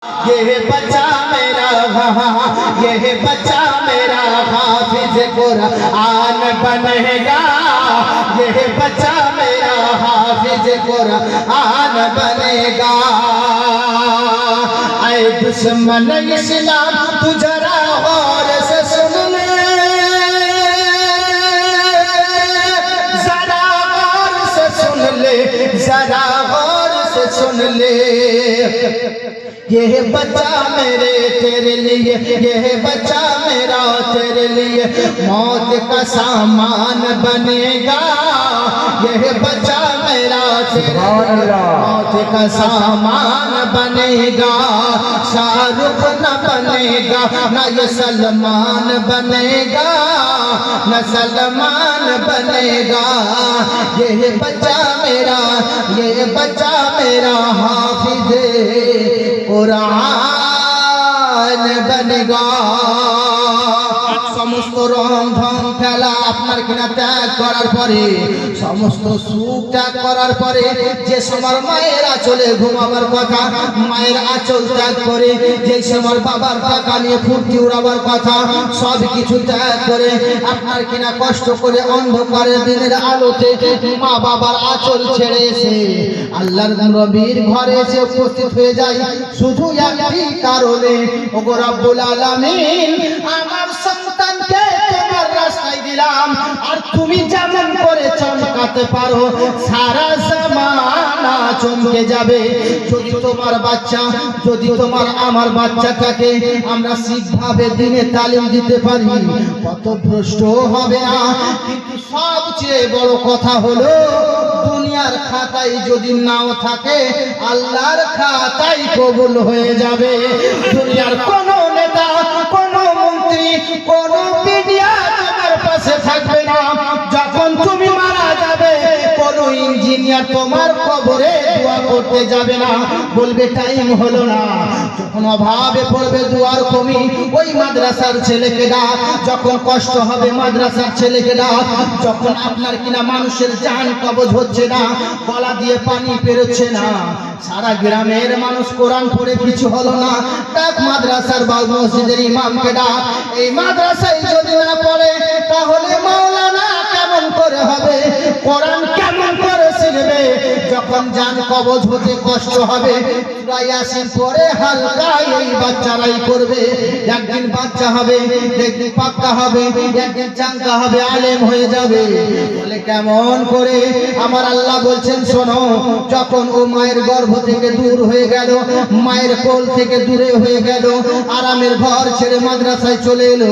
ये बच्चा मेरा ये बच्चा मेरा हाफिज कुरान बनेगा, ये बच्चा मेरा हाफिज कुरान बनेगा। ऐ दुश्मन इस्लाम तू जरा गौर से सुन ले, जरा गौर से सुन ले, जरा गौर से सुन ले। ये बच्चा मेरे तेरे लिए, ये बच्चा मेरा तेरे लिए मौत का सामान बनेगा, ये बच्चा मेरा तेरे लिए मौत का सामान बनेगा। शाहरुख न बनेगा न ये सलमान बनेगा, न सलमान बनेगा। ये बच्चा मेरा, ये बच्चा मेरा हाफिज कुरान बनेगा। समस्त রং ঢং খেলা আপনার কিনা ত্যাগ করার পরে, সমস্ত সুখ ত্যাগ করার পরে, যে সময় মায়ের আঁচলে ঘুমাবার কথা মায়ের আঁচল ত্যাগ করে, যে সময় বাবার টাকা নিয়ে ফুর্তি উড়াবার কথা সব কিছু ত্যাগ করে আপনার কিনা কষ্ট করে অন্ধকারের দিনের আলোতে মা বাবার আঁচল ছেড়ে এসে আল্লাহর নবীর ঘরে এসে উপস্থিত হয়ে যায় শুধু একটি কারণে, ওগো রব্বুল আলামিন আমার সন্তানকে তোমার রাস্তায় দিলাম, আর তুমি যেমন করে চমকাতে পারো সারা জামানা চমকে যাবে। যদি তোমার বাচ্চা, যদি তোমার আমার বাচ্চাটাকে আমরা ঠিকভাবে দিনে তালিম দিতে পারি পথভ্রষ্ট হবে না। কিন্তু সবচেয়ে বড় কথা হলো দুনিয়ার খাতায় যদি নাও থাকে আল্লাহর খাতায় কবুল হয়ে যাবে। দুনিয়ার কোনো নেতা, কোনো মন্ত্রী, কোনো মিডিয়া তোমার পাশে থাকবে না। যখন তুমি মারা যাবে কোনো ইঞ্জিনিয়ার তোমার কবরে দোয়া করতে যাবে না, বলবে টাইম হলো না। যখন অভাবে পড়বে দুয়ার কমি ওই মাদ্রাসার ছেলেকে ডাক, যখন কষ্ট হবে মাদ্রাসার ছেলেকে ডাক, যখন আপনার কিনা মানুষের জান কবজ হচ্ছে না, গলা দিয়ে পানি বেরোচ্ছে না, সারা গ্রামের মানুষ কোরআন পড়ে কিছু হলো না, ডাক মাদ্রাসার বা মসজিদের ইমামকে ডাক। এই মাদ্রাসায় যদি না পড়ে তাহলে মাওলানা কেমন করে হবে, কোরআন কেমন করে শিখবে? যখন জান কবজ হতে কষ্ট হবে সূরা ইয়াসিন পড়ে হালকা এই বাচ্চারাই করবে। একদিন বাচ্চা হবে, একদিন পাক্কা হবে, একদিন চাঙ্গা হবে, আলেম হয়ে যাবে। বলে কেমন করে? আমার আল্লাহ বলছেন শোনো, যখন ও মায়ের গর্ভ থেকে দূর হয়ে গেল, মায়ের কোল থেকে দূরে হয়ে গেল, আরামের ঘর ছেড়ে মাদ্রাসায় চলে এলো,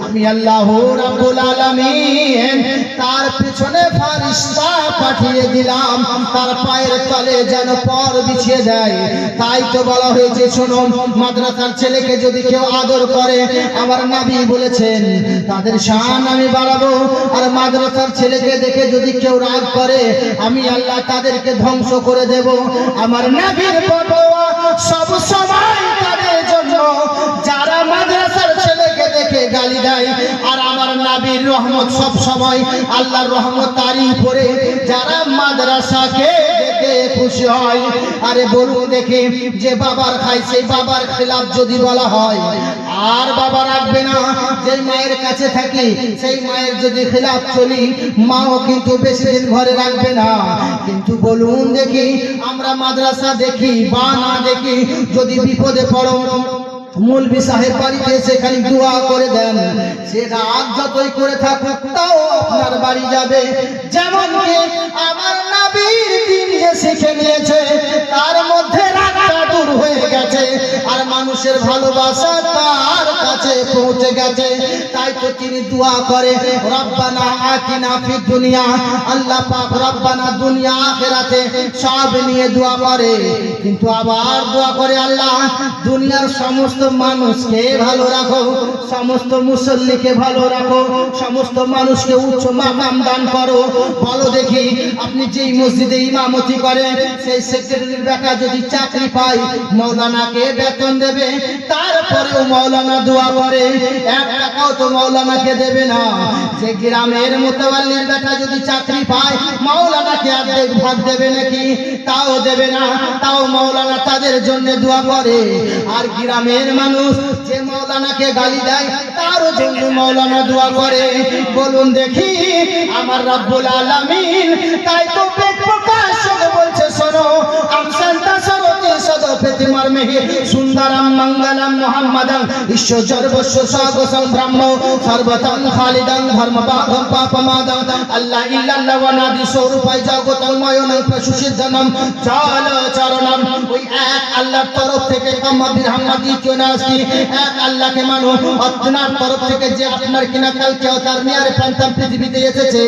আমি আল্লাহ রাব্বুল আলামিন তার পিছনে ফেরেশতা পাঠিয়ে দিলাম, তার পায়ের তলে যেন পর বিছিয়ে দেয়। তাই তো বলা হয়েছে শোনো, মাদ্রাসার ছেলেকে যদি কেউ আদর করে আমার নবী বলেছেন তাদের শান আমি বাড়াবো, আর মাদ্রাসার ছেলেকে দেখে যদি কেউ রাগ করে আমি আল্লাহ তাদেরকে ধ্বংস করে দেব। আমার নবীর ফতোয়া সব সময় তাদের জন্য যারা মাদ্রাসার ছেলেকে দেখে গালি দেয়, আর আমার নবীর রহমত সব সময় আল্লাহর রহমত তারই উপরে যারা মাদ্রাসাকে দেখে খুশি হয়। আরে বলুন দেখি, যে বাবার খায় সেই বাবার খেলাফ যদি বলা হয় আর বাবা রাখবে না। যে মায়ের কাছে থাকি সেই মায়ের যদি খেলাফ চলি মাও কিন্তু বেশি দিন ঘরে রাখবে না। কিন্তু বলুন দেখি, আমরা মাদ্রাসা দেখি বা না দেখি, যদি বিপদে পড়ো মৌলভী সাহেব বাড়িতে এসে খালি দোয়া করে দেন, সে রাগ যতই করে থাকুক তাও আপনার বাড়ি যাবে। যেমন কি আমার নবীর দিন যে শিখে নিয়েছে তার মধ্যে রাগটা দূর হয়ে গেছে, আর মানুষের ভালোবাসা তার কাছে পৌঁছে গেছে। তাই তো তিনি দোয়া করে রব্বানা আতিনা ফিদ দুনিয়া, আল্লাহ পাক রব্বানা দুনিয়া আখিরাতে সব নিয়ে দোয়া করে। কিন্তু আবার দোয়া করে আল্লাহ দুনিয়ার সমস্ত মানুষকে ভালো রাখো, সমস্ত মুসল্লিকে ভালো রাখো, সমস্ত মানুষকে উচ্চ মাকাম দান করো। বলো দেখি, আপনি যেই মসজিদে ইমামতি করেন সেই সেক্রেটারির বেটা যদি চাকরি পায় মৌলানাকে বেতন দেবে, তারপরেও মৌলানা দোয়া করে, 1 টাকাও তো মৌলানাকে দেবে না। যে গ্রামের মুতাওয়াল্লির বেটা যদি চাকরি পায়, মৌলানাকে অর্ধেক ভাগ দেবে নাকি? তাও দেবে না, তাও মৌলানা তাদের জন্য দোয়া করে। আর গ্রামের মানুষ যে মৌলানাকে গালি দেয়, তারও জন্য মৌলানা দোয়া করে। বলুন দেখি আমার রব্বুল আলামিন তাই তো পেট প্রকাশ বলছে, শোনো আমসান্তা সরতি সদপেতি মারমেহি সুন্দরম মঙ্গলম মুহাম্মাদম ঈশ্বর সর্বস্ব সাগসং ব্রহ্ম সর্বতং খালিদং ধর্মবাগম পাপমাদং আল্লাহ ইল্লাল্লাহ ওয়া নাদি স্বরূপাই জগতং ময়নং প্রসুসিদ্ধনম চল চরণম। ওই এক আল্লাহর তরফ থেকে কামাবির হামাদি কেউ না আসি, এক আল্লাহকে মানো। আপনার তরফ থেকে যে আপনার কিনা কালকে অবতার নিয়ে প্রান্তম পৃথিবীতে এসেছে,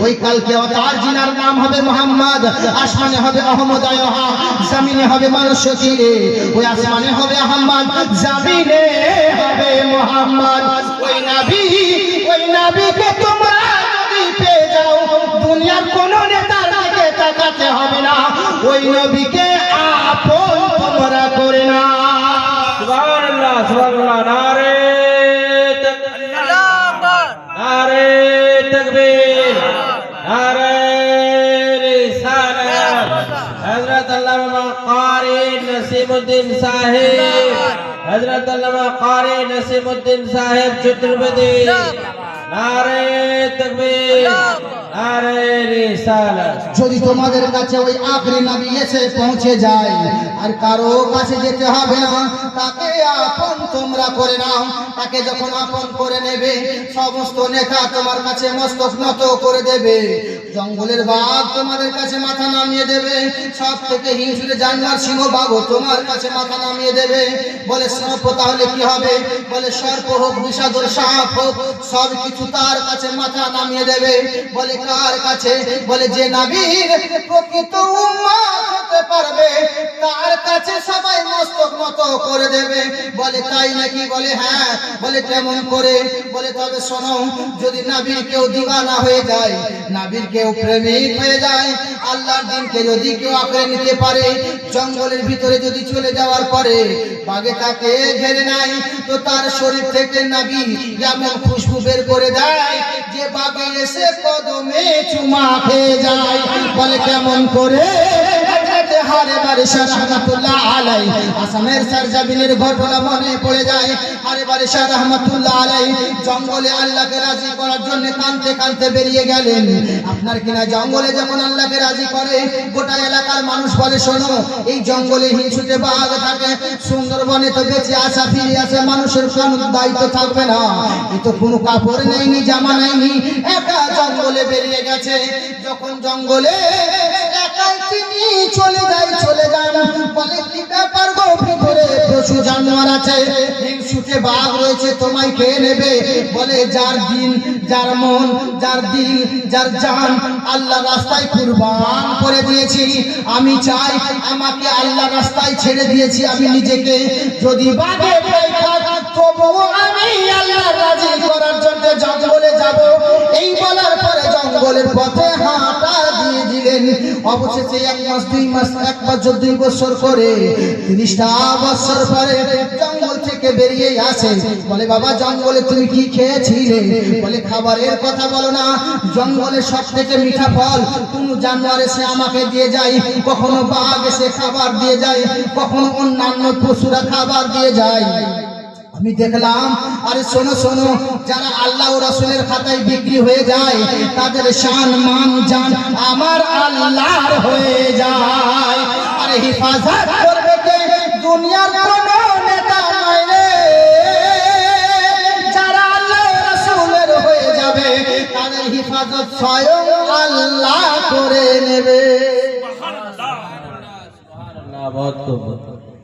ওই কালকে অবতার জিনার নাম হবে মুহাম্মদ। আসমানে হবে আহমদ আয়হা, জমিনে হবে মানুষ শকিরে। ওই আসমানে হবে আহমদ, জমিনে হবে মুহাম্মদ। ওই নবীকে তোমরা যদি পেয়ে যাও, দুনিয়ার কোন নেতার দিকে তাকাতে হবে না, ওই নবীকে আপন তোমরা করে না। সুবহানাল্লাহ সুবহানাল্লাহ। নারে তাকবীর, নারে রিসালাত। হযরত আল্লামা কারি নসিমউদ্দিন সাহেব, হযরত আল্লামা কারি নসিমউদ্দিন সাহেব চতুর্বেদী। নারে তাকবীর, নারে রিসালাত। যদি তোমাদের কাছে ওই আখরি নবী এসে পৌঁছে যায়, আর কারো কাছে যেতে হবে না, তাকে আপন তোমরা করে নাও। তাকে যখন আপন করে নেবে, সমস্ত নেতা তোমার কাছে মস্তক নত করে দেবে, জঙ্গলের বাঘ তোমাদের কাছে মাথা নামিয়ে দেবে, সব থেকে হিংস্র জানোয়ার সিংহ বাঘ তোমার কাছে মাথা নামিয়ে দেবে। বলে সর্প তাহলে কি হবে? বলে সর্প হোক, বিষাদর সাপ হোক, সব কিছু তার কাছে মাথা নামিয়ে দেবে। বলে কার কাছে? বলে যে নবীর প্রকৃত উম্মত হতে পারবে, তার কাছে সবাই মস্তক নত করে দেবে। বলে তাই নাকি? বলে হ্যাঁ। বলে কেমন করে? বলে তবে শোনো, যদি নবীর কেউ দিওয়ানা হয়ে যায়, নবীর কেউ প্রেমিক হয়ে যায়, আল্লাহর দিনকে যদি কেউ আঁকড়ে নিতে পারে, জঙ্গলের ভিতরে যদি চলে যাওয়ার পরে বাঘে তাকে ঘেরে নাই, তো তার শরীর থেকে নবী এমন খুশবু বের করে দেয় যে বাঘে এসে কদমে চুমা খেয়ে যায়। বলে কেমন করে? হারে বারিশা রহমাতুল্লাহ আলাইহি আসামের সরজমিনের ঘটনা মনে পড়ে যায়। হারে বারিশা রহমাতুল্লাহ আলাইহি জঙ্গলে আল্লাহকে রাজি করার জন্য কাঁদতে কাঁদতে বেরিয়ে গেলেন। আপনার কিনা জঙ্গলে যখন আল্লাহকে রাজি করে, গোটা এলাকার মানুষ বলে শোনো, এই জঙ্গলে হিংসুটে বাঘ থাকে, সুন্দরবনে তো বেঁচে আসা ফিরে আসে, মানুষের কোনো দায়িত্ব থাকবে না, এ তো কোনো কাপড় নেইনি, জামা নেইনি, একা জঙ্গলে বেরিয়ে গেছে। যখন জঙ্গলে একাই তিনি চলে যান, বলে কি ব্যাপার গো, ভিতরে পশু জানোয়ার আছে, হিংসুটে বাঘ রয়েছে, তোমায় খেয়ে নেবে। বলে যার দিন, যার মন, যার দিল, যার জান আল্লাহ রাস্তায় কুরবান করে দিয়েছি, আমি চাই আমাকে আল্লাহ রাস্তায় ছেড়ে দিয়েছি, আমি নিজেকে যদি বাঘে খাই তবুও আমি আল্লাহ রাজি করার জন্য জঙ্গলে যাব। এই বলার পরে জঙ্গলের পথে হাঁটা দিয়ে দিলেন। অবশেষে 1 মাস 2 মাস 1 বছর 2 বছর করে 30টা বছর পরে জঙ্গল থেকে বেরিয়ে আসে। বলে বাবা জঙ্গলে তুমি কি খেয়েছিলে? বলে খাবারের কথা বলো না, জঙ্গলের সব থেকে মিঠা ফল কোন জানোয়ার এসে আমাকে দিয়ে যায়, কখনো বাঘ এসে খাবার দিয়ে যায়, কখনো অন্যান্য পশুরা খাবার দিয়ে যায়। আমি দেখলাম। আরে শোনো শোনো, যারা আল্লাহ ও রাসূলের খাতায় বিক্রি হয়ে যায়, তাদের শান মান জান আমার আল্লাহর হয়ে যায়। আরে হিফাজত করবে কে? দুনিয়ার কোন নেতা নয় রে। যারা আল্লাহ ও রাসূলের হয়ে যাবে, তাদের হিফাজত স্বয়ং আল্লাহ করে নেবে। সুবহানাল্লাহ সুবহানাল্লাহ। বহুত খুব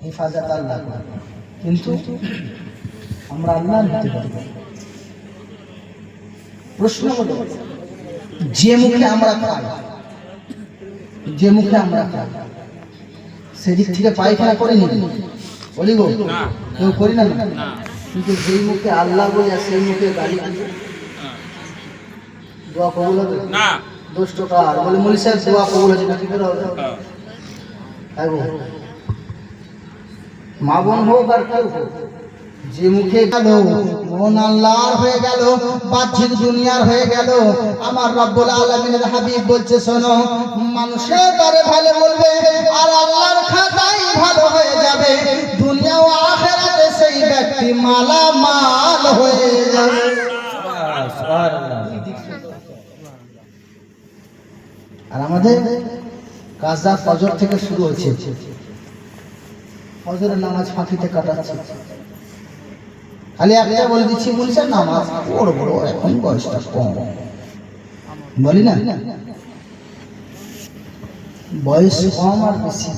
হিফাজত আল্লাহ, কিন্তু আমরা আল্লাহ নিতে পারবো। প্রশ্ন হলো, যে মুখে আমরা খাই, যে মুখে আমরা খাই, সেদিক থেকে পায়খানা করে নি বলি গো, কেউ করি না। কিন্তু যেই মুখে আল্লাহ বলি আর সেই মুখে গালি দোয়া কবুল হবে না। 10 টাকা বলে মলি সাহেব দোয়া কবুল হচ্ছে না, কি করে হবে? মা বোন হোক আর কেউ হোক, যে মুখে গেল মন আল্লাহর হয়ে গেল, বাহ্যিক দুনিয়ার হয়ে গেল। আমার রব্বুল আলামিনের হাবিব বলছে, শোনো, মানুষের তারে ভালো বলবে আর আল্লাহর খাতায় ভালো হয়ে যাবে, দুনিয়া ও আখিরাতে সেই ব্যক্তি মালামাল হয়ে যাবে। আর আমাদের কাজা ফজর থেকে শুরু হয়েছে, ফজরের নামাজ ফাঁকিতে কাটাচ্ছে। খালি একটা বলে দিচ্ছি, বলছে নামাজ পড়বো, এখন বয়সটা কম, বলি না বয়স কম আর বেশি।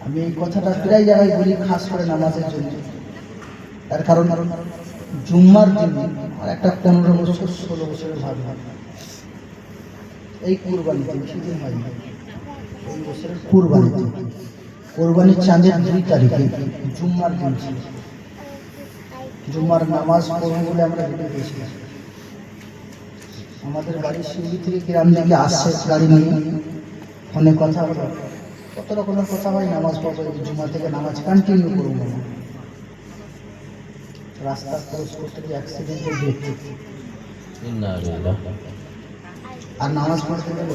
আমি এই কথাটা প্রায় জায়গায় বলি, খাস করে নামাজের জন্য। তার কারণ জুম্মার দিন আর একটা 15 বছর 16 বছরের ভাব, এই কুরবানি বেশি দিন হয় না, এই বছরের কুরবানি, কোরবানির চাঁদের 2 তারিখে জুম্মার দিন ছিল। জুম্মার নামাজ পড়বো বলে আমরা রেডি হয়েছিলাম। আমাদের বাড়ির সিঁড়ি থেকে গ্রাম থেকে আসছে গাড়ি নিয়ে, ফোনে কথা হলো, কত রকমের কথা হয়, নামাজ পড়বো, জুম্মা থেকে নামাজ কন্টিনিউ করবো না। রাস্তা ক্রস করতে গিয়ে অ্যাক্সিডেন্টে দেখতে, আর নামাজ পড়তে গেল।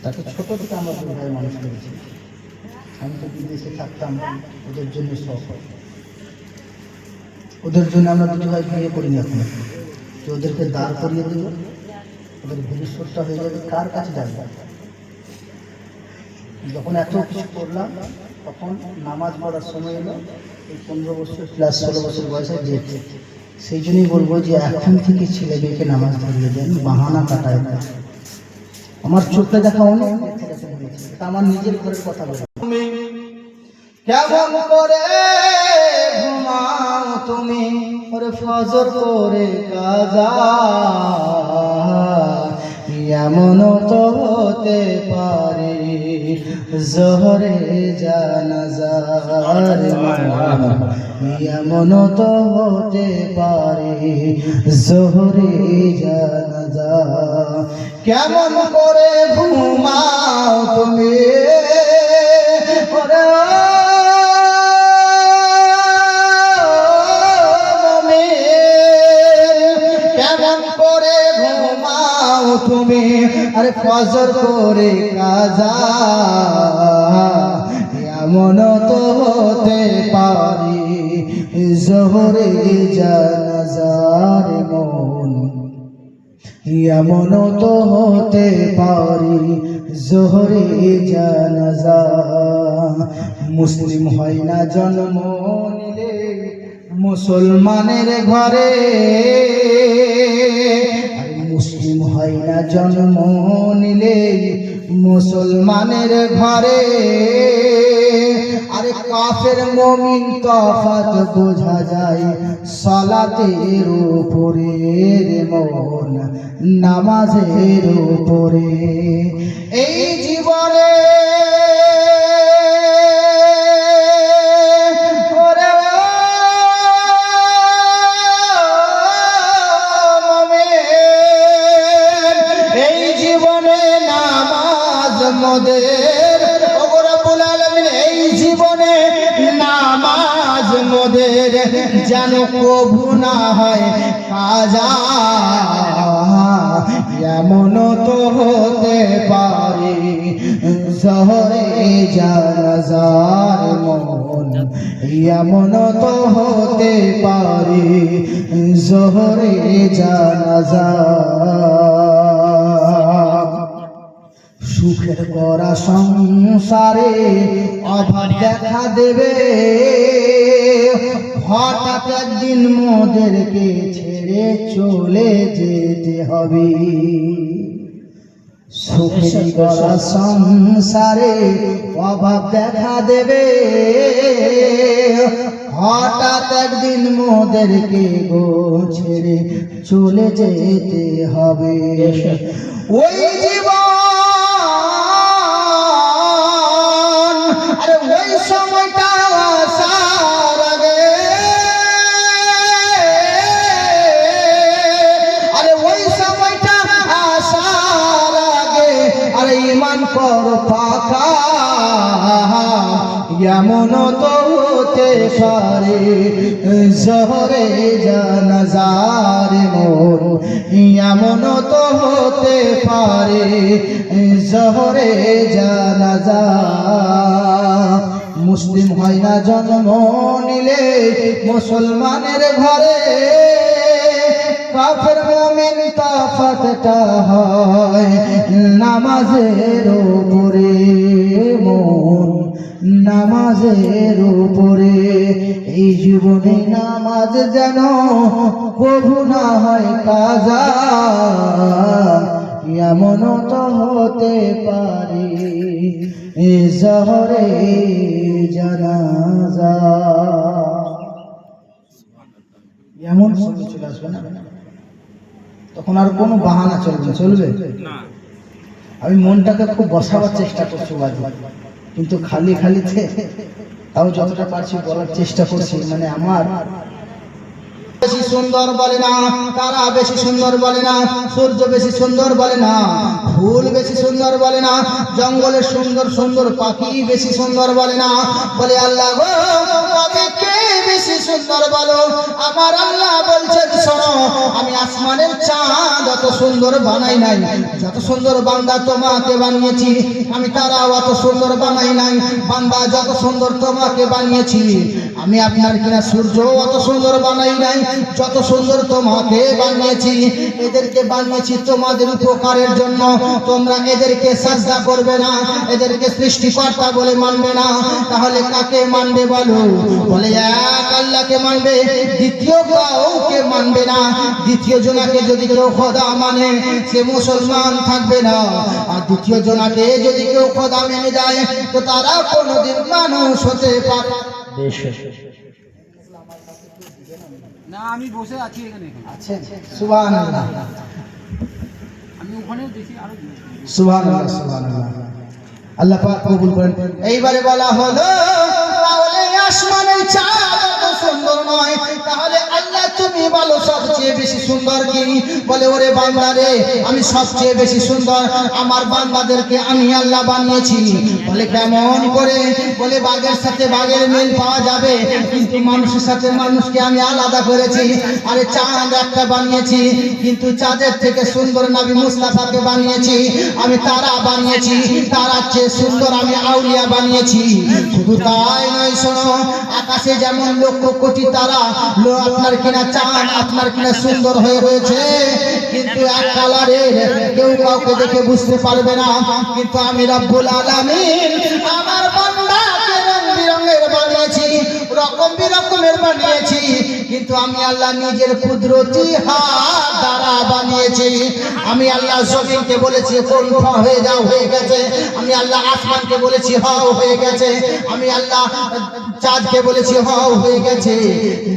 তাকে ছোট থেকে আমরা 2 ভাই মানুষ করেছি। আমি তো বিদেশে থাকতাম, ওদের জন্য সব, ওদের জন্য আমরা 2 ভাই বিয়ে করি না। এখন যে ওদেরকে দাঁড় করিয়ে দেব, ওদের ভবিষ্যৎটা হয়ে যাবে কার কাছে যাবে। যখন এত কিছু করলাম, তখন নামাজ পড়ার সময় এলো, এই 15 বছর প্লাস 16 বছর বয়সে যেতে। সেই জন্যই বলবো যে এখন থেকে ছেলে মেয়েকে নামাজ ধরিয়ে দেন, বাহানা কাটায় না। আমার চোখে দেখা অনেক, আমার নিজের ঘরের কথা বলে, কেমন করে ঘুমাও তুমি, ওরে ফজর করে কাজা, এমন তো হতে পারে জোহরে জানাজা, এমন তো হতে পারে জোহরে জানাজা। কেমন করে ঘুমাও তুমি, ওরে কেমন করে ঘুমাও তুমি, আরে ফজর করে কাজা, এমন তো হতে পারি জোহরে জানাজার মন, এমন তো হতে পারি জোহরে জানাজা। মুসলিম হয় না জন্ম নিলে মুসলমানের ঘরে, মুসলিম হয় না জন্ম নিলে মুসলমানের ঘরে, আরে কাফের মুমিন তফাৎ বোঝা যায় সালাতের উপরে রে মন, নামাজের উপরে। এই জীবনে মোদের রব্বুল আলামিন এই জীবনে নামাজ মোদের যেন কবু না হয় কাজা, এমন তো হতে পারে জোহরে জানাজার মন, এমন তো হতে পারে জোহরে জানাজা। সুখের করা সংসারে অভাব দেখা দেবে, হঠাৎ একদিন মোদেরকে ছেড়ে চলে যেতে হবে। সুখের করা সংসারে অভাব দেখা দেবে, হঠাৎ একদিন মোদেরকে গো ছেড়ে চলে যেতে হবে। ওই জীবন, আরে ওই সময়টা আসার আগে, আরে ওই সময়টা আসার আগে, আরে ঈমান কর এমন তো হতে পারে জোহরে জানাজার মোর এমন তো হতে পারে জোহরে জানাজা মুসলিম হয় না জন্ম নিলে মুসলমানের ঘরে কাফের মুমিন তফাতটা হয় নামাজের উপরে মন নামাজের উপরে এই জীবনে নামাজ যেন কবু না হয় কাজা এমন তো হতে পারে জোহরে জানাজা এমন সময় চলে আসবে না তখন আর কোনো বাহানা চলবে না। আমি মনটাকে খুব বসাবার চেষ্টা করছি বাজি, কিন্তু খালি তাও যতটা পারছি বলার চেষ্টা করছি। মানে আমার বেশি সুন্দর বলে না, তারা বেশি সুন্দর বলে না, সূর্য বেশি সুন্দর বলে না, ফুল বেশি সুন্দর বলে না, জঙ্গলের সুন্দর সুন্দর পাখি বেশি সুন্দর বলে না, বলে আল্লাহ গো তবে কে বেশি সুন্দর বলো? আমার আল্লাহ বলছেন শোনো, আমি আসমানের চাঁদ অত সুন্দর বানাই নাই, যত সুন্দর বান্দা তোমাকে বানিয়েছি আমি তারা অত সুন্দর বানাই নাই। বান্দা যত সুন্দর তোমাকে বানিয়েছি আমি আপনার কিনা সূর্য অত সুন্দর বানাই নাই, যত সুন্দর তোমাকে বানিয়েছি। এদেরকে বানিয়েছি তোমাদের উপকারের জন্য, তোমরা এদেরকে সাজদা করবে না, এদেরকে সৃষ্টিকর্তা বলে মানবে না, তাহলে কাকে মানবে বলো? বলে এক আল্লাহকে মানবে, দ্বিতীয় কাউকে মানবে না। দ্বিতীয় জনাকে যদি কেউ খোদা মানে সে মুসলমান থাকবে না, আর দ্বিতীয় জনাকে যদি কেউ খোদা মেনে যায় তো তারা কোনোদিন মানুষ হতে পারে না। আমি বসে আছি এখানে। আচ্ছা সুবহানাল্লাহ, আমি ওখানে দেখি আরো সুবহানাল্লাহ সুবহানাল্লাহ, আল্লাহ পাক কবুল করেন। এইবারে বলা হলো তাহলে আসমানের চাঁদ এত সুন্দর নয়, তাহলে আল্লাহ তুমি বলো সবচেয়ে বেশি সুন্দর কি? বলে ওরে বান্দা রে আমি সবচেয়ে বেশি সুন্দর, আমার বান্দাদেরকে আমি আল্লাহ বানিয়েছি। বলে কেমন করে? বলে বাঘের সাথে বাঘের মিল পাওয়া যাবে, কিন্তু মানুষের সাথে মানুষকে আমি আলাদা করেছি। আরে চাঁদ একটা বানিয়েছি, কিন্তু চাঁদের থেকে সুন্দর নবী মুস্তাফাকে বানিয়েছি। আমি তারা বানিয়েছি, তারার চেয়ে সুন্দর আমি আউলিয়া বানিয়েছি। শুধু তাই নয়, শোনো আকাশে যেমন লক্ষ কোটি তারা আপনার কিনা চাঁদ আপনার কিনা সুন্দর হয়ে রয়েছে, কিন্তু এক কালারের, কেউ কাউকে দেখে বুঝতে পারবে না। কিন্তু আমি রব্বুল আলামিন আমার বান্দাকে রং বিরঙের বানিয়েছি, রকম বিরকমের বানিয়েছি, কিন্তু আমি আল্লাহ নিজের কুদরতি হাত দ্বারা বানিয়েছি। আমি আল্লাহ জমিনকে বলেছি কোন হয়ে যাও, হয়ে গেছে। আমি আল্লাহ আসমানকে বলেছি হও, হয়ে গেছে। আমি আল্লাহ চাঁদকে বলেছি হও, হয়ে গেছে।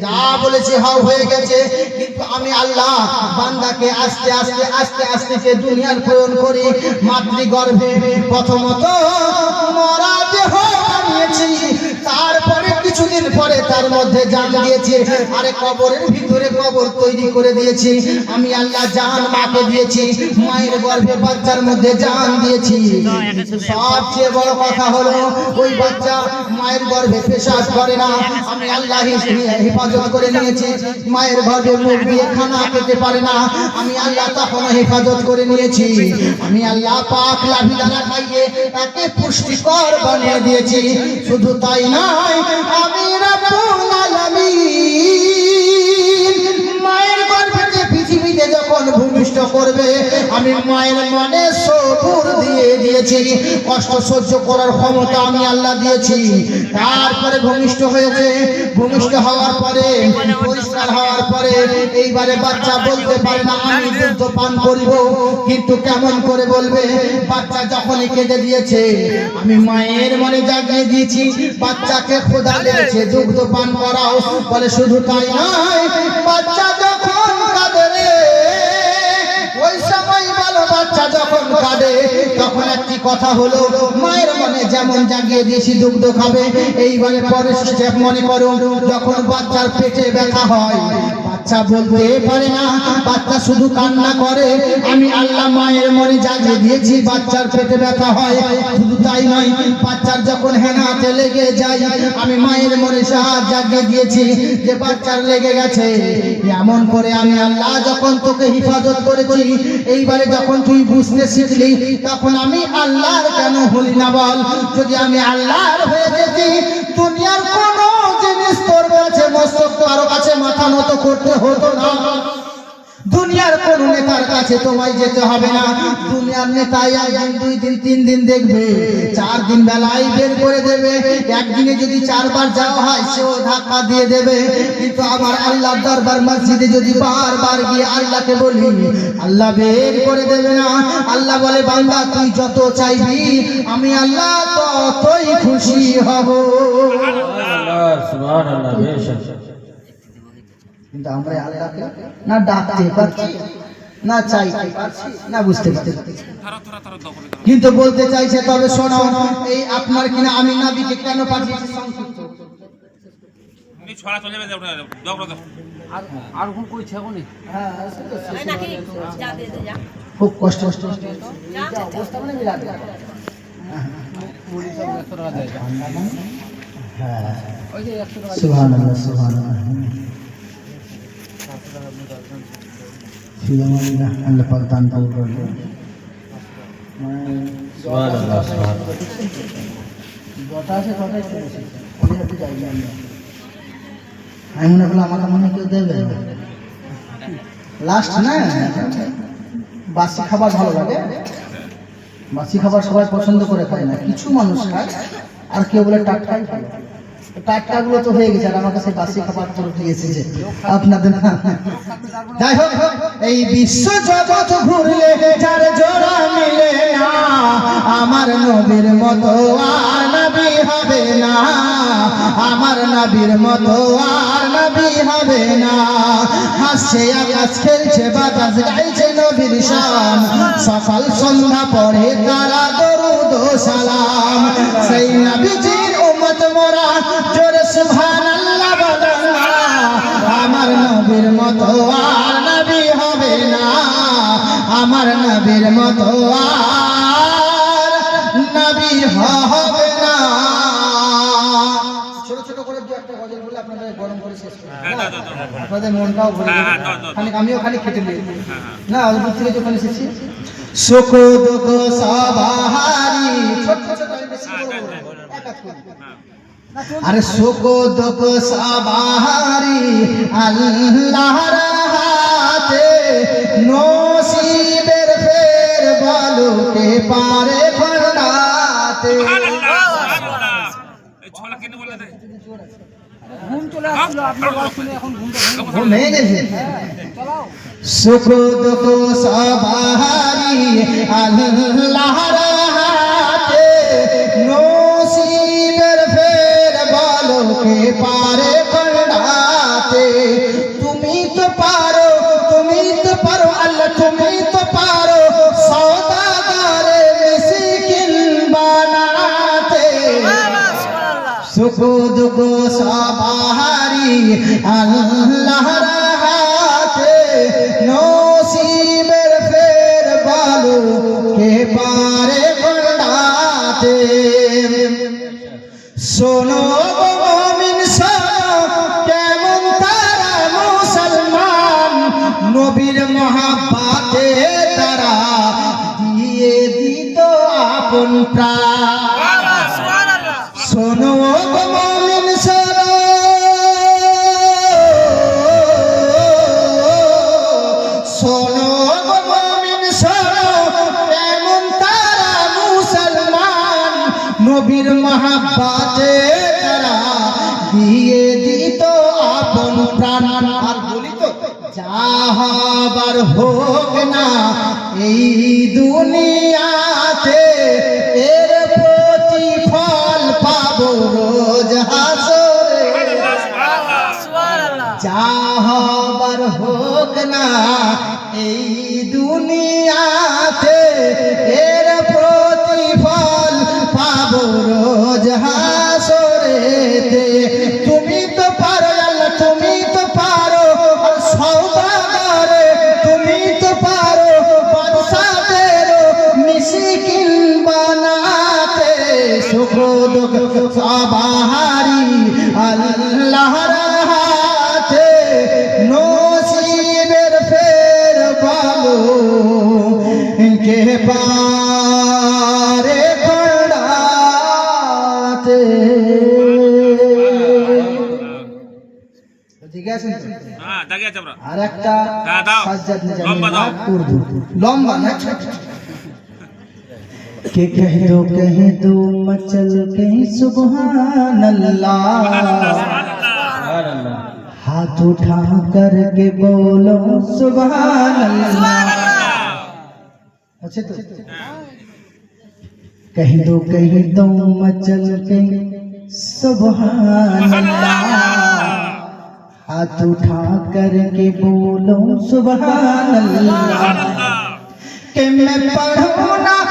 যা বলেছি হও, হয়ে গেছে। কিন্তু আমি আল্লাহ বান্দাকে আস্তে আস্তে আস্তে আস্তে যে দুনিয়ার প্রেরণ করি, মাতৃগর্ভে প্রথমত মরা দেহ বানিয়েছি, তারপরে কিছুদিন পরে তার মধ্যে জান দিয়েছি, আরে কবরের ভিতরে কবর তৈরি করে দিয়েছি। আমি আল্লাহ জান মাকে দিয়েছি, মায়ের গর্ভে বাচ্চার মধ্যে জান দিয়েছি। সবচেয়ে বড় কথা হলো ওই বাচ্চা মায়ের গর্ভে পেশাব করে না, আমি আল্লাহ হেফাজত করে নিয়েছি। মায়ের গর্ভে মুখ দিয়ে খানা খেতে পারে না, আমি আল্লাহ তখন হেফাজত করে নিয়েছি। আমি আল্লাহ পাক লাভি দানা খাইয়ে তাকে পুষ্টিকর বানিয়ে দিয়েছি। শুধু তাই নয়, আমি রব্বুল আলামিন মায়ের গর্ভে পৃথিবীতে যখন ভূমিষ্ঠ করবে আমি মায়ের মনে সবুর দিয়ে দিয়েছি, কষ্ট সহ্য করার ক্ষমতা আমি আল্লাহ দিয়েছি। তারপরে ভূমিষ্ঠ হয়েছে, ভূমিষ্ঠ হওয়ার পরে পরিষ্কার হওয়ার পরে এইবারে বাচ্চা বলতে পারে না আমি দুধ পান করিব, কিন্তু কেমন করে বলবে? বাচ্চা যখনই কেঁদে দিয়েছে আমি মায়ের মনে জাগিয়ে দিয়েছি, বাচ্চাকে খোদা লেগেছে দুগ্ধ পান করাও। বলে শুধু তাই নয়, বাচ্চা যখন কাঁদে ওই সময় ভালো বাচ্চা যখন কাঁদে তখন একটি কথা হলো মায়ের মনে যেমন জাগিয়ে দিয়েছি দুগ্ধ খাবে। এইবারে পরে স্টেপ মনে করো, যখন বাচ্চার পেটে ব্যথা হয়, বাচ্চা বলতে পারে না, বাচ্চা শুধু কান্না করে। আমি আল্লাহ মায়ের মনে জাগিয়ে দিয়েছি বাচ্চার পেটে ব্যথা হয়। শুধু তাই নয়, বাচ্চার যখন হেনাতে লেগে যায় আমি মায়ের মনে জাগিয়ে দিয়েছি যে বাচ্চার লেগে গেছে। এমন করে আমি আল্লাহ যখন তোকে হিফাজত করেছি, এইবারে যখন তুই বুঝতে শিখলি তখন আমি আল্লাহর কেন হলি না বল? যদি আমি আল্লাহর হয়ে যেতি, দুনিয়ার কোনো জিনিস তোর কাছে মস্তক কারো কাছে মাথা নত করতে হতো না। দুনিয়ার কোন নেতার কাছে তোমায় যেতে হবে না। দুনিয়ার নেতাই একদিন, 2 দিন, 3 দিন দেখবে, 4 দিন বেলায় বের করে দেবে। একদিনে যদি 4 বার যাওয়া হয় সেও ধাক্কা দিয়ে দেবে। কিন্তু আমার আল্লাহর দরবার মসজিদে যদি বারবার গিয়ে আল্লাহকে বলি, আল্লাহ বের করে দেবে না। আল্লাহ বলে, বান্দা তুই যত চাইবি আমি আল্লাহ ততই খুশি হব। সুবহানাল্লাহ, বেশক। কিন্তু আমরা আল্লাহকে না ডাকতে পারছি, না চাইতে পারছি, না বুঝতে পারছি। কিন্তু বলতে চাইছে, তবে শোনো, এই আপনার কিনা আমি নবীকে কেন পাঠিয়েছি সংক্ষিপ্ত। আর কোন কই ছেগো নি? খুব কষ্ট অবস্থা মানে বিরাট। মুড়ি সব 100 টাকা দেয়। হ্যাঁ, ওই যে 100 টাকা। সুবহানাল্লাহ, সুবহানাল্লাহ। সুবহানাল্লাহ, আল্লাহ পাক দান করবেন। সুবহানাল্লাহ, সুবহানাল্লাহ। কথা আছে, কথাই চলেছে। আমি একটু যাই না, আমি মনে করলাম আমাকে মনে কেউ দেবে লাস্ট না। বাসি খাবার ভালো লাগে, বাসি খাবার সবাই পছন্দ করে খায় না, কিছু মানুষ খায়, আর কেউ বলে টাটকাই খায়। টাটকাগুলো তো হয়ে গেছে, আর আমার কাছে বাসি খাবার তো দিয়েছে যে আপনাদের। যাই হোক, এই বিশ্ব জগৎ ঘুরলে যার জোড়া মিলে না, আমার নবীর মতো আর নবী হবে না, আমার নবীর মতো আর নবী হবে না। হাসছে আকাশ, খেলছে বাতাস, গাইছে নবীর শান, সকাল সন্ধ্যা পড়ে তারা দরুদ ও সালাম। সেই নবীজির উম্মত মোরা, জোরে সুবহানাল্লাহ বলেন না। আমার নবীর মতো আর নবী হবে না, আমার নবীর মতো আর নবী হবে না। ছোট ছোট করে দু একটা গজল বলে আপনাদের গরম করে শেষ করুন, আপনাদের মনটাও ভরে যাবে। খানিক আমিও খানিক খেটে নিই না, অল্প থেকে যখন এসেছি। সুখ দুঃখ সবারই, ছোট ছোট আমি বেশি বলবো না, এক এক করে। আরে সুখ দুঃখ সবারই আল্লাহর হাতে, নসিবের ফের বলো কে পারে ফেরাতে। ঘুম চলে আসছিল আপনার কথা শুনে, এখন ঘুম ভেঙে গেছে। চালাও। সুখ দুঃখ সবারই আল্লাহর হাতে, নসিবের ফের বলো কে পারে ফেরাতে। তুমি তো পারো, তুমি তো পারো আল্লাহ, তুমি তো পারো সওদাগরে মিসকিন বানাতে। সুখ দুঃখ সবারই আল্লাহর হাতে, নসিবের ফের বলো কে পারে ফেরাতে। শোনো গো মুমিন শোনো, কেমন তারা মুসলমান, নবীর মহাব্বতে তারা দিয়ে দিত আপন প্রাণ। শোনো গো মুমিন শোনো, শোনো গো মুমিন শোনো, কেমন তারা মুসলমান, নবীর মহাব্বতে তারা দিয়ে দিত আপন প্রাণ। আর বলি তো, যা হবার হোক না এই দুনিয়াতে, এর প্রতিফল পাবো রোজ হাসরে। যা হবার হোক না এই দুনিয়াতে, এর প্রতিফল পাবো রোজ হাসরেতে। তুমি তো পারো আল্লাহ, তুমি তো পারো, আর সবাহারি আল্লাহর হাতে নসিবের ফের বলো কে পারে খোলাতে ঠিক আছে আর একটা সাজ্জাদ নিজামী উর্দু লম্বা না कि कह दो मचल के सुभान अल्लाह हाथ उठा कर के बोलो सुभान अल्लाह अच्छे तो कह दो मचल के सुभान अल्लाह हाथ उठा कर के बोलो सुभान अल्लाह कि मैं पढ़ूं ना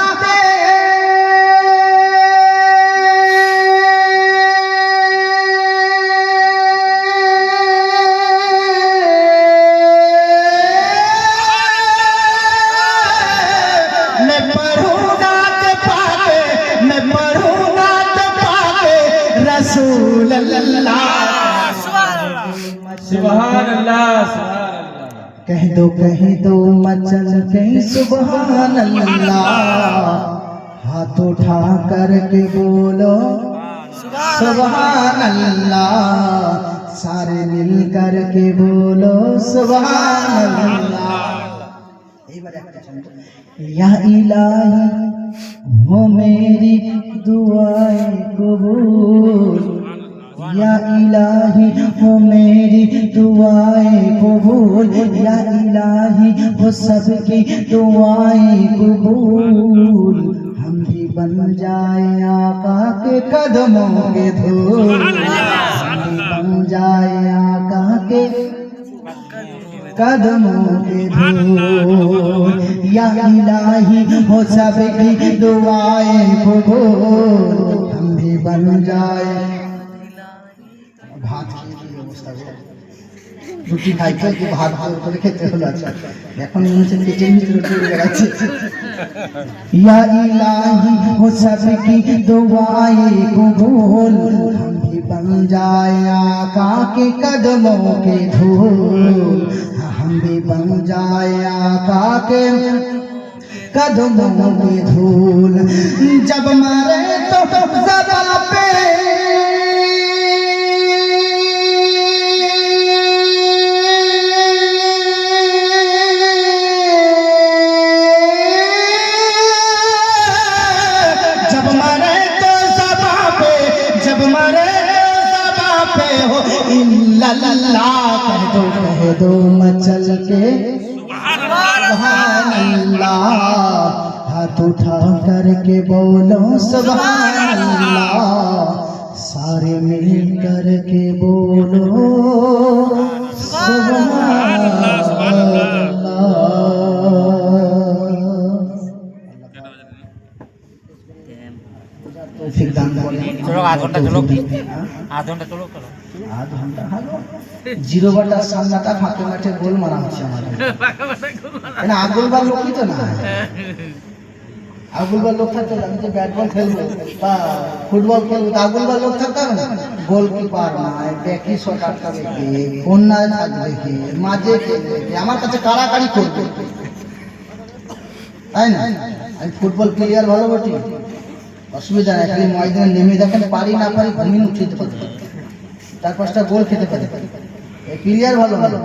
रसूल अल्लाह सुभान अल्लाह कह दो मचल के सुभान अल्लाह हाथ उठा कर के बोलो सुभान अल्लाह सारे मिल कर के बोलो सुभान अल्लाह या इलाही हो मेरी दुआएं कबूल या इलाही हो मेरी दुआएं कबूल या इलाही हो सबकी दुआएं कबूल हम भी बन जाए आका के कदमों के धूल हम भी बन जाए आका के कदमों के धूल या इलाही हो सबकी दुआएं कबूल हम भी बन जाए भात খেয়ে অবস্থা রুটি খাইতে কি ভাত করে খেতে হলো আচ্ছা এখন মনে হচ্ছে পেটের ভিতরে চলে গেছে या इलाही हो सबकी दुआएं कबूल हम भी बन जाए आका के कदमों के धूल हम भी बन जाए आका के कदमों के धूल जब मरे तो ज़बा पे अल्लाह कह दो मचल के सुभान अल्लाह हाथ उठा कर के बोलो सुभान अल्लाह सारे मिल कर के बोलो सुभान अल्लाह तौफीक दान करें चलो आध घंटा चलो आध घंटा हालो জিরো বাটার সামনাটা ফাঁকে মাঠে গোল মারা হচ্ছে আমাদের না আগুলবার লোকই তো না আগুলবার লোক থাকতে আমি যে ব্যাট বল খেলবো বা ফুটবল খেলবো আগুলবার লোক থাকতে হবে না গোলকিপার নাই ব্যাকি শট আটকাবে কে কন্যায় থাকবে কে মাঝে খেলবে কে আমার কাছে কাড়াকাড়ি করবে তাই না আমি ফুটবল প্লেয়ার ভালো বটি অসুবিধা নাই খালি ময়দানে নেমে দেখেন পারি না পারি ঘুমিয়ে উঠিতে পারি চার পাঁচটা গোল খেতে পারে এই প্লেয়ার ভালো ভালো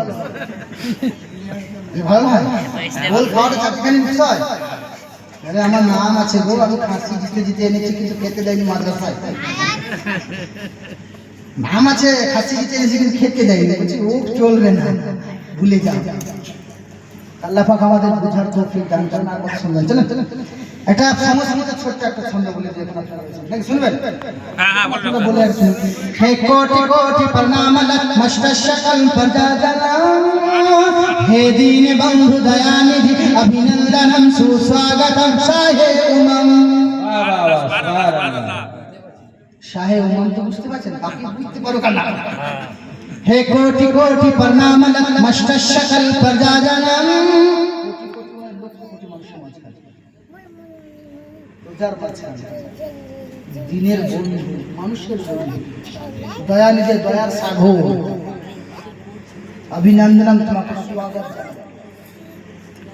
ভালো হয় গোল খাওয়াটা চারটিখানি বিষয় আরে আমার নাম আছে গো আমি খাসি জিতে জিতে এনেছি কিন্তু খেতে দেয়নি মাদ্রাসায় নাম আছে খাসি জিতে এনেছি কিন্তু খেতে দেয়নি বলছি ও চলবে না ভুলে যাও আল্লাহ পাক আমাদের বুঝার তৌফিক দান করেন আর কথা শুনবেন চলেন এটা সমস্ত ছোট্ট একটা ছন্দ বলে দিয়ে আপনারা শুনবেন হ্যাঁ বলুন বলে আর শুনুন হে কোটি কোটি প্রণাম লক মস্তশকল পদাদলাম হে দীন বন্ধু দয়ানিধি অভিনন্দনম সুস্বাগতম শাহে উমম সুবহানাল্লাহ শাহে উমম তো বুঝতে পারছেন বাকি বুঝতে পারো কালা হে কোটি কোটি প্রণাম লক মস্তশকল পদাদলাম কোটি মানুষ সমাজ দিনের বন্ধু, মানুষের বন্ধু, দয়ানিধি, দয়ার সাগর। अभिनंदन तुम्हारा स्वागत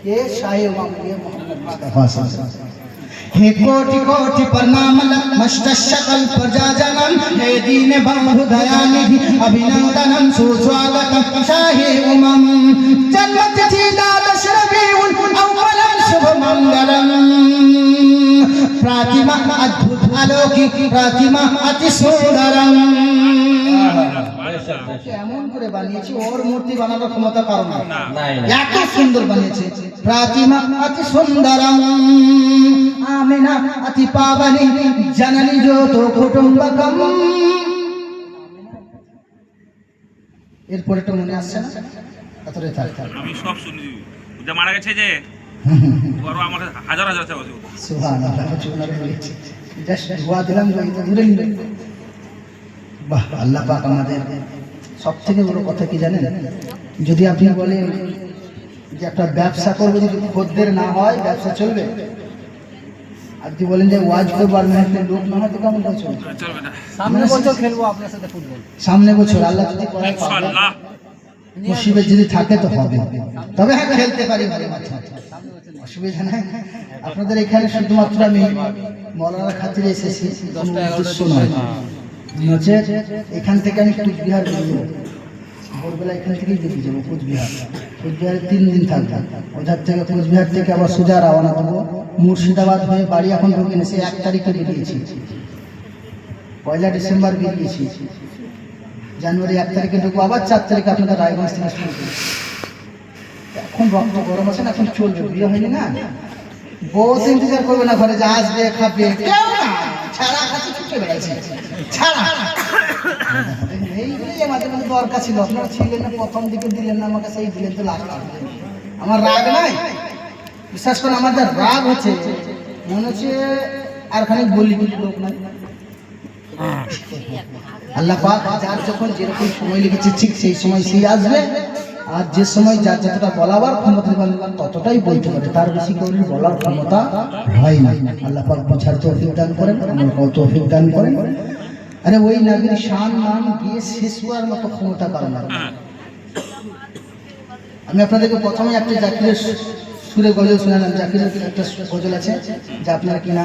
ये शाही हे कोटि कोटि प्रणाम मस्त सकल प्रजा जनम हे दीन बंधु दयानिधि अभिनंदनम सुस्वागतम शाही उमम जन्म तिथि द्वादश रविउल अव्वलम शुभ मंगलम प्रतिमा अद्भुत अलौकिक प्रतिमा अति सुंदरम এমন করে বানিয়েছি ওর মূর্তি বানানোর ক্ষমতা কারণ এত সুন্দর বানিয়েছে প্রতিমা অতি সুন্দরম আমিনা অতি পাবনি জননী যত কুটুম্বকম এরপরে তো মনে আসছে না এতরে থাক আমি সব শুনি যে মারা গেছে যে বড় আমার হাজার হাজার আছে সুবহানাল্লাহ চুনার বলেছি জাস্ট দোয়া দিলাম যে এটা ধরে নিলেন বাহ আল্লাহ পাক আমাদের সবথেকে বড় কথা কি জানেন যদি আপনি বলেন যে একটা ব্যবসা করবো যদি খদ্দের না হয় ব্যবসা চলবে আর যদি বলেন যে ওয়াজ করবো আর মেহনতের লোক না হয় তো কেমন করে চলবে চলবে না সামনে বছর খেলবো আপনার সাথে ফুটবল সামনে বছর আল্লাহ যদি করে ইনশাআল্লাহ মুসিবত যদি থাকে তো হবে তবে হ্যাঁ খেলতে পারি ভালো মাথা অসুবিধা নাই আপনাদের এখানে শুধুমাত্র আমি মৌলানার খাতিরে এসেছি উদ্দেশ্য নয় হচ্ছে এখান থেকে আমি কুচবিহার বেরিয়ে যাবো ভোরবেলা এখান থেকেই বেরিয়ে যাবো কুচবিহারে 3 দিন থাকবো ওধার থেকে কুচবিহার থেকে আবার সোজা রওনা দেবো মুর্শিদাবাদ হয়ে বাড়ি এখন ঢুকে নিয়েছি 1 তারিখে বেরিয়েছি 1 ডিসেম্বর বেরিয়েছি জানুয়ারি 1 তারিখে ঢুকবো আবার 4 তারিখে আপনাদের রায়গঞ্জ থেকে শুরু করবো এখন রক্ত গরম আছে না এখন চলবে বিয়ে হয়নি না বহুত ইন্তজার করবে না ঘরে যে আসবে খাবে কেউ না ছাড়া খাচ্ছে ছুটে বেড়াচ্ছে ছাড়া এইগুলোই আমাদের মধ্যে দরকার ছিল আপনারা ছিলেন না প্রথম দিকে দিলেন না আমাকে সেই দিলেন তো লাস্ট আমার রাগ নাই বিশ্বাস করুন আমাদের রাগ হচ্ছে মনে হচ্ছে আর খানিক বলি লোক নাই আল্লাহ পাক যার যখন যেরকম সময় লিখেছে ঠিক সেই সময় সেই আসবে আর যে সময় যার যতটা বলাবার ক্ষমতা ততটাই বলতে পারে তার বেশি করে বলার ক্ষমতা হয় না আল্লাহ পাক বোঝার তৌফিক দান করেন আমাদের তৌফিক দান করেন আরে ওই নবীর শান নাম দিয়ে শেষ করার মতো ক্ষমতা কারণ আমি আপনাদেরকে প্রথমে একটা জাকিরের সুরে গজল শোনালাম জাকিরের একটা গজল আছে যা আপনারা কিনা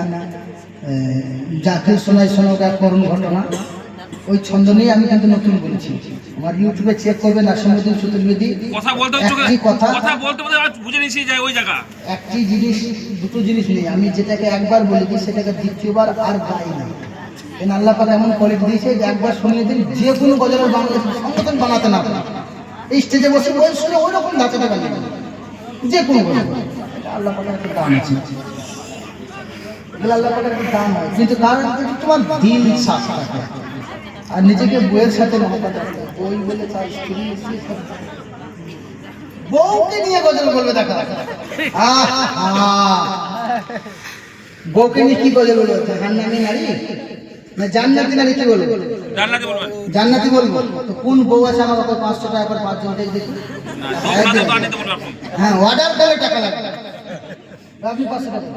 জাকির শোনাই শোনাক এক করুণ ঘটনা ওই ছন্দ নিয়ে আমি কিন্তু নতুন বলেছি আমার ইউটিউবে চেক করবেন নাসিমউদ্দিন চতুর্বেদী কথা বলতে কথা বলতে বুঝে নিছি যে ওই জায়গা একটি জিনিস দুটো জিনিস নেই আমি যেটাকে একবার বলেছি সেটাকে দ্বিতীয়বার আর গাই না কেন আল্লাহ পাক এমন কোয়ালিটি দিয়েছে যে একবার শুনিয়ে দিন যে কোনো গজলের বাংলা সংগঠন বানাতে না পারে এই স্টেজে বসে বই শুনে ওই রকম ধাঁচাটা বানিয়ে দেবে যে কোনো গজল আল্লাহ পাকের একটা দাম আছে আল্লাহ পাকের একটা দাম হয় কিন্তু কারণ তোমার দিল সাফ থাকে আর নিজেকে বইয়ের সাথে মহব্বত রাখতে বই বলে তার স্ত্রী বউকে নিয়ে গজল বলবে দেখা বউকে নিয়ে কি গজল বলবে জান্নাতি নারী না জান্নাতি নারী কি বলবো জান্নাতি বলবেন জান্নাতি বলবো তো কোন বউ আছে আমার কত 500 টাকা করে 5 জন থেকে দেখি হ্যাঁ অর্ডার করলে টাকা লাগবে আপনি 500 টাকা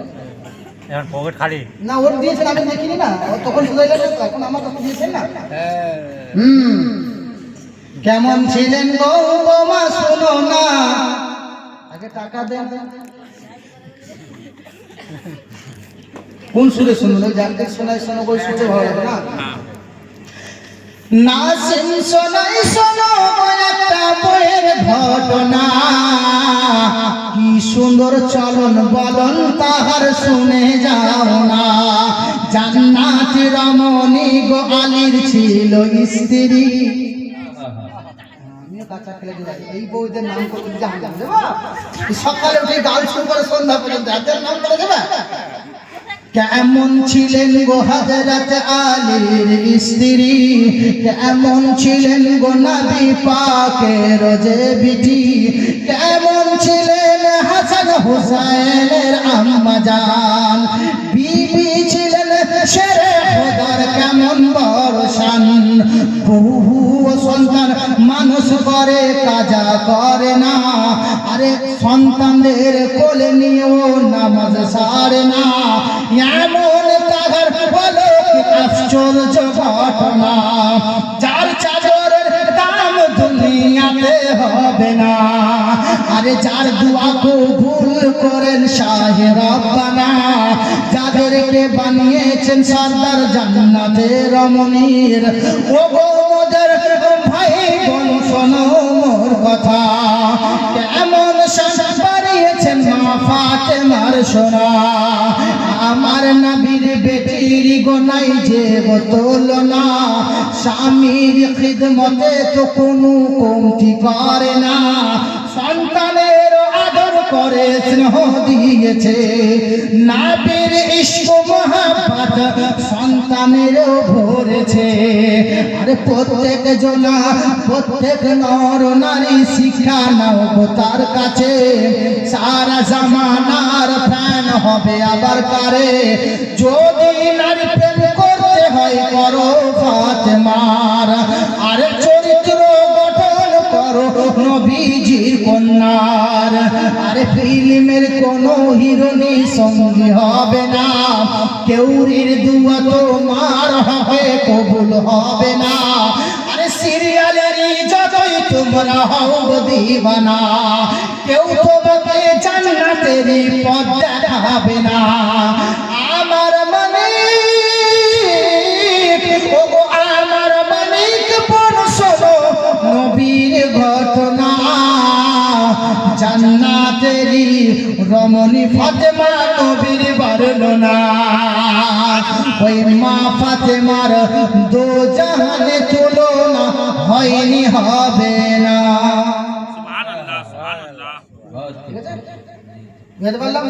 এখন পকেট খালি না ওর দিয়েছেন আমি দেখিনি না তখন বুঝাইলেন না এখন আমার কাছে দিয়েছেন না কেমন ছিলেন গো বৌমা শোনো না আগে টাকা দেন কোন সুরে শুনুন ওই জানতে শোনাই শোনো বই শুনতে ভালো লাগে না নাসিম শোনাই শোনো একটা বইয়ের ঘটনা কি সুন্দর চলন বলন তাহার শুনে যাও না জান্নাতি রমণী গো আলীর ছিল স্ত্রী আমিও কাঁচা খেলে দিলাম এই বউদের নাম করে জাহান্নাম দেবা সকালে উঠে গাল শুরু করে সন্ধ্যা পর্যন্ত এদের নাম করে দেবা কেমন ছিলেন গো হযরত আলীর স্ত্রী কেমন ছিলেন গো নবী পাকের যে বিটি কেমন ছিলেন হাসান হুসাইনের আম্মা জান বিবি ছিলেন শেরে খোদার কেমন বড় শান বহু সন্তান মানুষ করে কাজা করে না আরে সন্তানদের কোলে নিয়েও নামাজ সারে না এমন তাহার অলৌকিক আশ্চর্য ঘটনা, যার চাদরের দাম দুনিয়াতে হবে না, আরে যার দোয়া কবুল করেন শাহে রব্বানা, যাদেরকে বানিয়েছেন সর্দার জান্নাতের মনির। ও গো মোদের ভাই বোন শোনো মোর কথা, কেমন শান বাড়িয়েছেন মা ফাতেমার সোনা। আমার নবীর বেটির গোনাই যে তুলনা, স্বামীর খিদমতে তো কোনো কমতি করে না, সন্তানের আদর করে স্নেহ দিয়েছে, নবীর ইশক মোহাব্বত সন্তানেরও ভরেছে। আরে প্রত্যেক জনা প্রত্যেক নর নারী শিক্ষা নাও গো তার কাছে, সারা জামানার ফ্যান হবে আবার কারে, যদি নারী প্রেম করতে হয় করো ফাতেমার, আরে চরিত্র গঠন করো নবীজির কন্যার। আরে ফিল্মের কোনো হিরোনি সঙ্গী হবে না, কেউরির দুয়া তোমার হবে কবুল হবে না, আরে সিরিয়ালেরই যতই তোমরা হও দিবানা, কেউ তোমাকে জান্নাতেরই পথ দেখাবে না। আমার মানিক, ও গো আমার মানিক বোন শোনো নবীর ঘটনা, জান্নাতেরই রমণী ফাতেমা নবীর বর্ণনা, ওই মা ফাতেমার দো জাহানে তুলনা হয়নি হবে না। সুবহানাল্লাহ, সুবহানাল্লাহ। ঠিক আছে, বুঝতে পারলাম?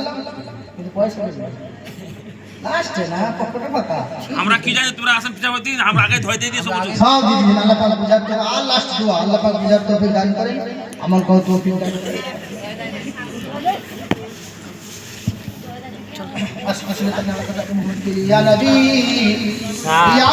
কিন্তু পয়সা লাস্টে না পকেটে ফাঁকা। আমরা কি জানি তোমরা আসেন পিছাবতি, আমরা আগে ধয় দিয়ে দিয়ে সব কিছু। সব দিয়ে দিন, আল্লাহ পাক বুঝার তো আর লাস্ট দোয়া, আল্লাহ পাক বুঝার তৌফিক দান করেন, আমল করার তৌফিক দান করেন। আসলে তাআলা কথা মুহাম্মদ ইয়া নবী ইয়া